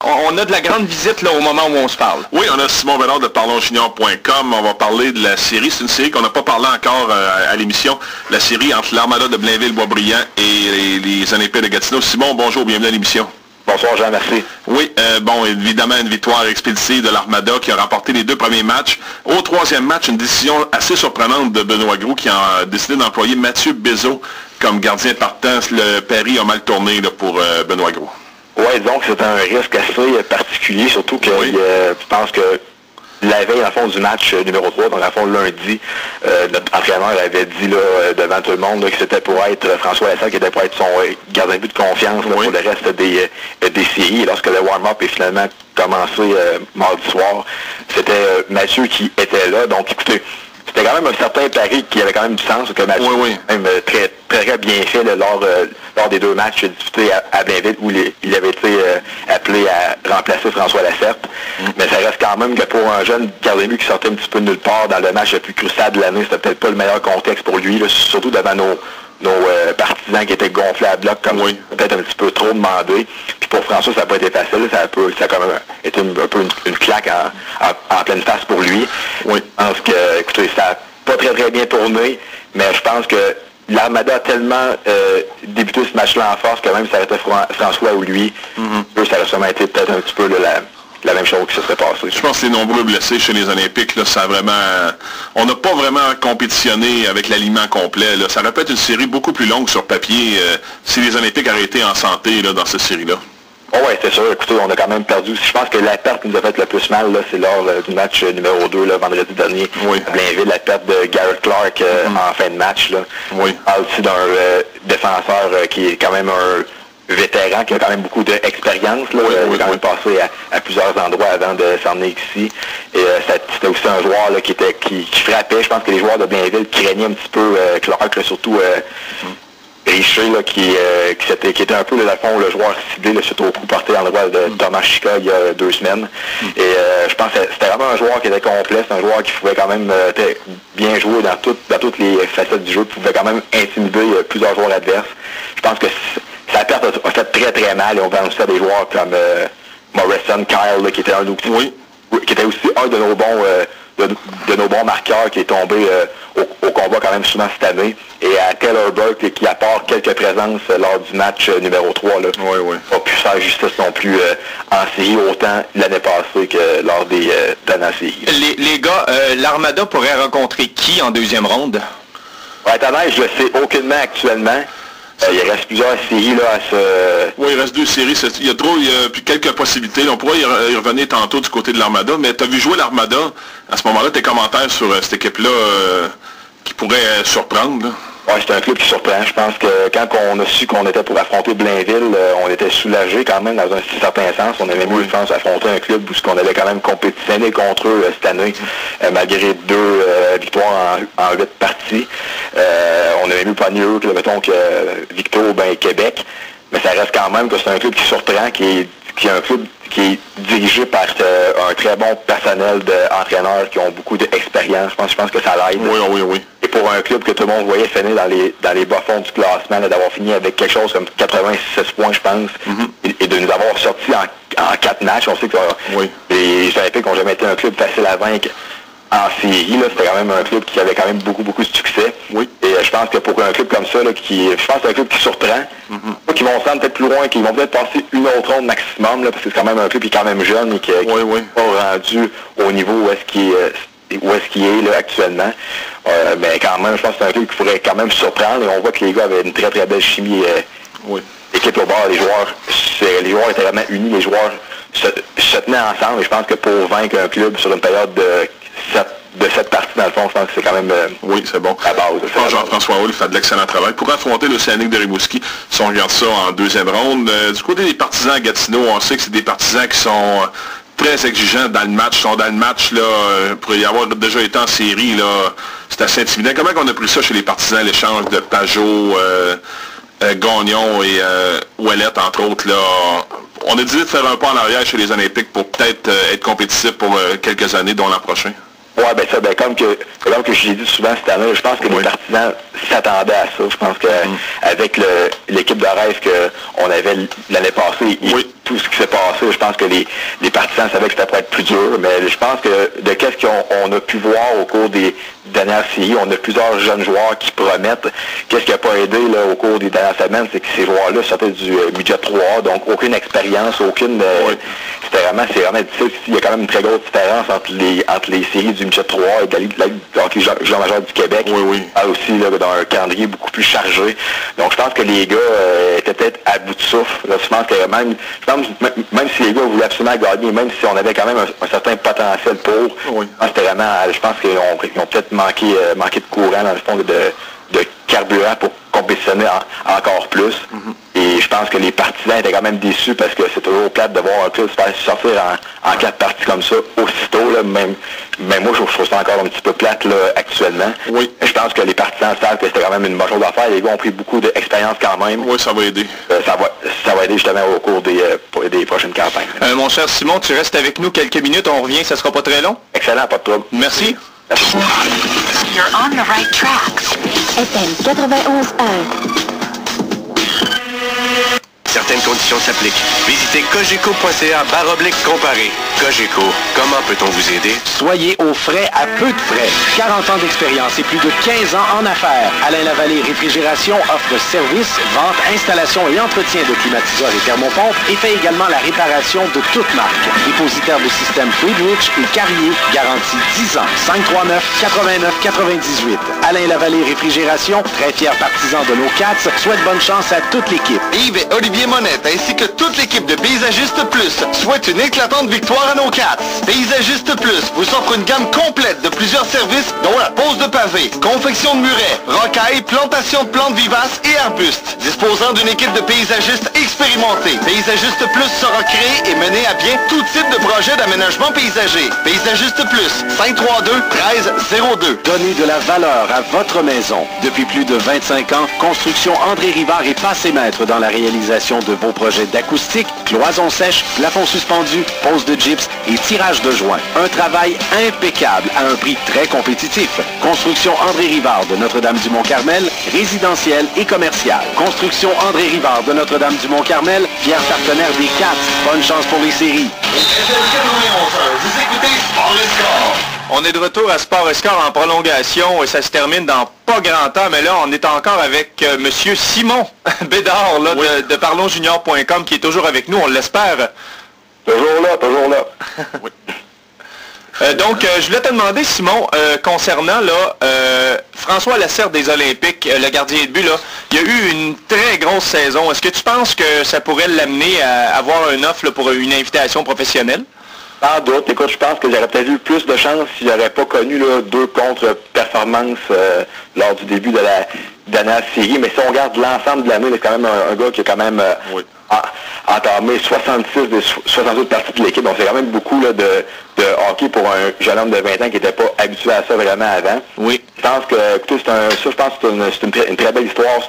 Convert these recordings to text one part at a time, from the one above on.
On a de la grande visite là, au moment où on se parle. Oui, on a Simon Bédard de parlonsjunior.com. On va parler de la série. C'est une série qu'on n'a pas parlé encore à l'émission. La série entre l'Armada de Blainville-Boisbriand et les Olympiques de Gatineau. Simon, bonjour, bienvenue à l'émission. Bonsoir Jean, merci. Oui, bon, évidemment, une victoire expéditive de l'Armada qui a remporté les 2 premiers matchs. Au 3e match, une décision assez surprenante de Benoît Gros qui a décidé d'employer Mathieu Bézot comme gardien partant. Le pari a mal tourné là, pour Benoît Gros. Oui, donc c'est un risque assez particulier, surtout que je pense que la veille, en fond, du match numéro 3, donc en fond, lundi, notre entraîneur avait dit là, devant tout le monde là, que c'était pour être François Lassalle, qui était pour être son gardien de but de confiance là, pour le reste des séries. Et lorsque le warm-up est finalement commencé mardi soir, c'était Mathieu qui était là. Donc, écoutez, c'était quand même un certain pari qui avait quand même du sens, que Mathieu a quand même très, très bien fait là, lors des 2 matchs disputés à Blainville où il avait été appelé à remplacer François Lacerte. Mais ça reste quand même que pour un jeune gardien de but qui sortait un petit peu de nulle part dans le match le plus crucial de l'année, c'était peut-être pas le meilleur contexte pour lui, là, surtout devant nos partisans qui étaient gonflés à bloc, comme peut-être un petit peu trop demandé. Puis pour François, ça n'a pas été facile, ça a quand même été un peu une claque en pleine face pour lui. Oui. Je pense que, écoutez, ça n'a pas très très bien tourné, mais je pense que l'Armada a tellement débuté ce match-là en force que même si ça aurait été François ou lui, ça aurait sûrement été peut-être un petit peu la même chose qui se serait passée. Je pense que les nombreux blessés chez les Olympiques, là, ça a vraiment... On n'a pas vraiment compétitionné avec l'alignement complet. Là. Ça aurait pu être une série beaucoup plus longue sur papier si les Olympiques auraient été en santé là, dans cette série-là. Oh oui, c'est sûr. Écoutez, on a quand même perdu. Je pense que la perte qui nous a fait le plus mal, là, c'est lors du match numéro 2, là, vendredi dernier, à Blainville, la perte de Garrett Clark en fin de match. Là. On parle aussi d'un défenseur qui est quand même un vétéran, qui a quand même beaucoup d'expérience. Il a quand même passé à plusieurs endroits avant de s'en venir ici. Et c'était aussi un joueur là, qui frappait. Je pense que les joueurs de Blainville craignaient un petit peu Clark, là, surtout Richer, là, qui était un peu, là, dans le fond, le joueur ciblé là, suite au coup porté dans le droit de Thomas Chica il y a 2 semaines. Et je pense que c'était vraiment un joueur qui était complet, c'est un joueur qui pouvait quand même bien jouer dans toutes les facettes du jeu, pouvait quand même intimider plusieurs joueurs adverses. Je pense que sa perte a fait très très mal et on pense à des joueurs comme Morrison, Kyle, là, qui était qui était aussi un de nos bons de nos bons marqueurs qui est tombé au combat quand même souvent cette année, et à Taylor Burke qui apporte quelques présences lors du match numéro 3 là, pas pu faire justice non plus en série autant l'année passée que lors des dernières séries. Les gars, l'Armada pourrait rencontrer qui en 2e ronde? Ouais, je le sais aucunement actuellement. Il reste plusieurs séries là à se... Oui, il reste 2 séries. Il y a plus quelques possibilités. On pourrait y revenir tantôt du côté de l'Armada, mais tu as vu jouer l'Armada. À ce moment-là, tes commentaires sur cette équipe-là qui pourrait surprendre? Oui, c'est un club qui surprend. Je pense que quand on a su qu'on était pour affronter Blainville, on était soulagé quand même dans un certain sens. On avait mieux, je pense, affronter un club où on avait quand même compétitionné contre eux cette année, malgré 2 victoires en 8 parties. On avait mieux pas mieux que, mettons, que Victo et Québec. Mais ça reste quand même que c'est un club qui surprend, qui est un club qui est dirigé par un très bon personnel d'entraîneurs qui ont beaucoup d'expérience. Je pense que ça l'aide. Oui. Et pour un club que tout le monde voyait finir dans les bas-fonds du classement, d'avoir fini avec quelque chose comme 86 points, je pense, et de nous avoir sortis en 4 matchs. On sait que les Olympiques n'ont jamais été un club facile à vaincre en série. C'était quand même un club qui avait quand même beaucoup de succès. Et je pense que pour un club comme ça, je pense que c'est un club qui surprend, qui vont se rendre peut-être plus loin, qui vont peut-être passer une autre ronde maximum, là, parce que c'est quand même un club qui est quand même jeune et qui n'est pas rendu au niveau où est-ce qu'il est là, actuellement. Mais quand même, je pense que c'est un club qui pourrait quand même surprendre, et on voit que les gars avaient une très très belle chimie. L'équipe au bord, les joueurs étaient vraiment unis, les joueurs se tenaient ensemble, et je pense que pour vaincre un club sur une période de cette partie, dans le fond, je pense que c'est quand même c'est bon. La base. Jean-François Hull fait de l'excellent travail. Pour affronter l'Océanique de Rimouski, si on regarde ça en 2e ronde, du côté des partisans à Gatineau, on sait que c'est des partisans qui sont très exigeants dans le match. Sont dans le match, là, pour y avoir déjà été en série, là, c'est assez intimidant. Comment on a pris ça chez les partisans, l'échange de Pajot, Gagnon et Ouellette, entre autres, là? On a décidé de faire un pas en arrière chez les Olympiques pour peut-être être compétitif pour quelques années, dont l'an prochain. Ouais, ben ça, comme que je l'ai dit souvent cette année, je pense que les partisans s'attendaient à ça. Je pense que avec l'équipe de rêve qu'on avait l'année passée et tout ce qui s'est passé, je pense que les partisans savaient que ça pourrait être plus dur, mais je pense que de qu'est-ce qu'on a pu voir au cours des dernières séries, on a plusieurs jeunes joueurs qui promettent. Qu'est-ce qui n'a pas aidé là, au cours des dernières semaines, c'est que ces joueurs-là sortaient du budget 3, donc aucune expérience, aucune... c'est vraiment difficile. Il y a quand même une très grosse différence entre les séries du budget 3 et de la Ligue de hockey junior majeur du Québec. Aussi là, dans un calendrier beaucoup plus chargé. Donc je pense que les gars étaient peut-être à bout de souffle. Là, je pense que même si les gars voulaient absolument gagner, même si on avait quand même un certain potentiel pour, c'était vraiment, je pense qu'ils ont peut-être manqué de courant dans le fond de carburant pour compétitionner encore plus. Et je pense que les partisans étaient quand même déçus parce que c'est toujours plate de voir un club se faire sortir en 4 parties comme ça aussitôt. Là, même moi, je trouve ça encore un petit peu plate là, actuellement. Je pense que les partisans savent que c'était quand même une bonne chose à faire. Les gars ont pris beaucoup d'expérience quand même. Ça va aider. Ça va aider justement au cours des prochaines campagnes. Mon cher Simon, tu restes avec nous quelques minutes. On revient, ça sera pas très long. Excellent, pas de trouble. Merci. You're on the right tracks. FM 91.1. Certaines conditions s'appliquent. Visitez cogeco.ca/comparer. Cogeco, comment peut-on vous aider? Soyez au frais à peu de frais. 40 ans d'expérience et plus de 15 ans en affaires. Alain Lavallée Réfrigération offre service, vente, installation et entretien de climatiseurs et thermopompes et fait également la réparation de toutes marques. Dépositaire de système Friedrich et Carrier, garantie 10 ans. 539-89-98. Alain Lavallée Réfrigération, très fier partisan de nos Cats, souhaite bonne chance à toute l'équipe. Yves et Olivier Monette ainsi que toute l'équipe de Paysagiste Plus souhaite une éclatante victoire à nos Cats. Paysagiste Plus vous offre une gamme complète de plusieurs services dont la pose de pavés, confection de murets, rocailles, plantation de plantes vivaces et arbustes. Disposant d'une équipe de paysagistes expérimentés, Paysagiste Plus sera créé et mené à bien tout type de projet d'aménagement paysager. Paysagiste Plus, 532-1302. Donnez de la valeur à votre maison. Depuis plus de 25 ans, Construction André Rivard est passé maître dans la réalisation de vos projets d'acoustique, cloisons sèches, plafonds suspendus, pose de gyps et tirage de joints. Un travail impeccable à un prix très compétitif. Construction André Rivard de Notre-Dame-du-Mont-Carmel, résidentiel et commercial. Construction André Rivard de Notre-Dame-du-Mont-Carmel, fier partenaire des Cats. Bonne chance pour les séries. Vous écoutez Sport et Score. On est de retour à Sport et Score en prolongation et ça se termine dans pas grand temps, mais là, on est encore avec Monsieur Simon Bédard là, de parlonsjunior.com qui est toujours avec nous, on l'espère. Toujours là. Donc, je voulais te demander, Simon, concernant là, François Lacerte des Olympiques, le gardien de but, là, il y a eu une très grosse saison. Est-ce que tu penses que ça pourrait l'amener à avoir une offre là, pour une invitation professionnelle? Sans doute. Écoute, je pense que j'aurais peut-être eu plus de chance si j'aurais pas connu là, 2 contre-performances lors du début de la dernière série. Mais si on regarde l'ensemble de l'année, c'est quand même un gars qui a quand même entamé 66 des 68 parties de l'équipe. Donc c'est quand même beaucoup là, de hockey pour un jeune homme de 20 ans qui n'était pas habitué à ça vraiment avant. Oui. Je pense que, écoutez, je pense que c'est une très belle histoire.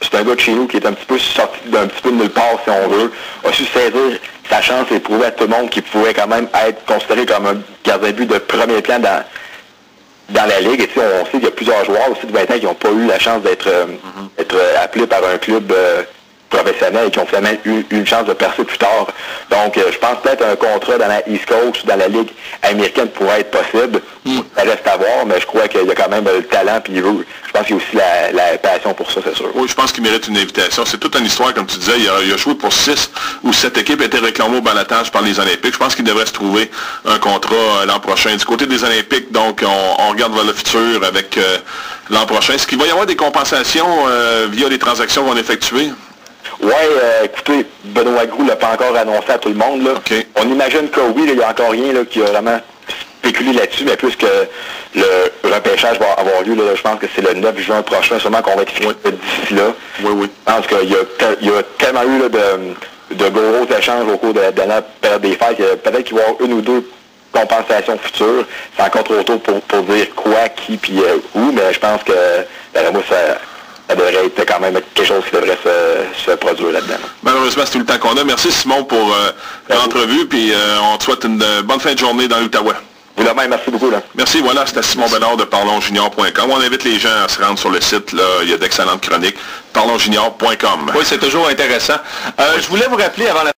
C'est un gars de chez nous qui est un petit peu sorti d'un petit peu de nulle part, si on veut. A su saisir sa chance et prouver à tout le monde qu'il pouvait quand même être considéré comme un gardien de but de premier plan dans la Ligue. Et tu sais, on sait qu'il y a plusieurs joueurs aussi de 20 ans qui n'ont pas eu la chance d'être appelés par un club professionnels et qui ont finalement eu une chance de percer plus tard. Donc, je pense peut-être un contrat dans la East Coast, dans la Ligue américaine pourrait être possible. Ça reste à voir, mais je crois qu'il y a quand même le talent, puis je pense qu'il y a aussi la passion pour ça, c'est sûr. Oui, je pense qu'il mérite une invitation. C'est toute une histoire, comme tu disais, il a joué pour 6 ou 7 équipes, a été réclamé au balotage par les Olympiques. Je pense qu'il devrait se trouver un contrat l'an prochain. Du côté des Olympiques, donc, on regarde vers le futur avec l'an prochain. Est-ce qu'il va y avoir des compensations via les transactions qu'on effectuer? Oui, écoutez, Benoît Groulx l'a pas encore annoncé à tout le monde. Là. Okay. On imagine que oui, il n'y a encore rien là, qui a vraiment spéculé là-dessus, mais plus que le repêchage va avoir lieu, là, je pense que c'est le 9 juin prochain, sûrement qu'on va être fixé d'ici là. Oui. Je pense qu'il y a tellement eu là, de gros échanges au cours de la dernière période des fêtes, peut-être qu'il va y avoir une ou deux compensations futures. C'est encore trop tôt pour dire quoi, qui, puis où, mais je pense que moi, ça devrait être quand même quelque chose qui devrait se produire là-dedans. Malheureusement, c'est tout le temps qu'on a. Merci Simon pour l'entrevue, puis on te souhaite une bonne fin de journée dans l'Outaouais. Vous la même, merci beaucoup. Là. Merci, voilà, c'était Simon Bédard de parlonsjunior.com. On invite les gens à se rendre sur le site, là, il y a d'excellentes chroniques, parlonsjunior.com. Oui, c'est toujours intéressant. Je voulais vous rappeler avant la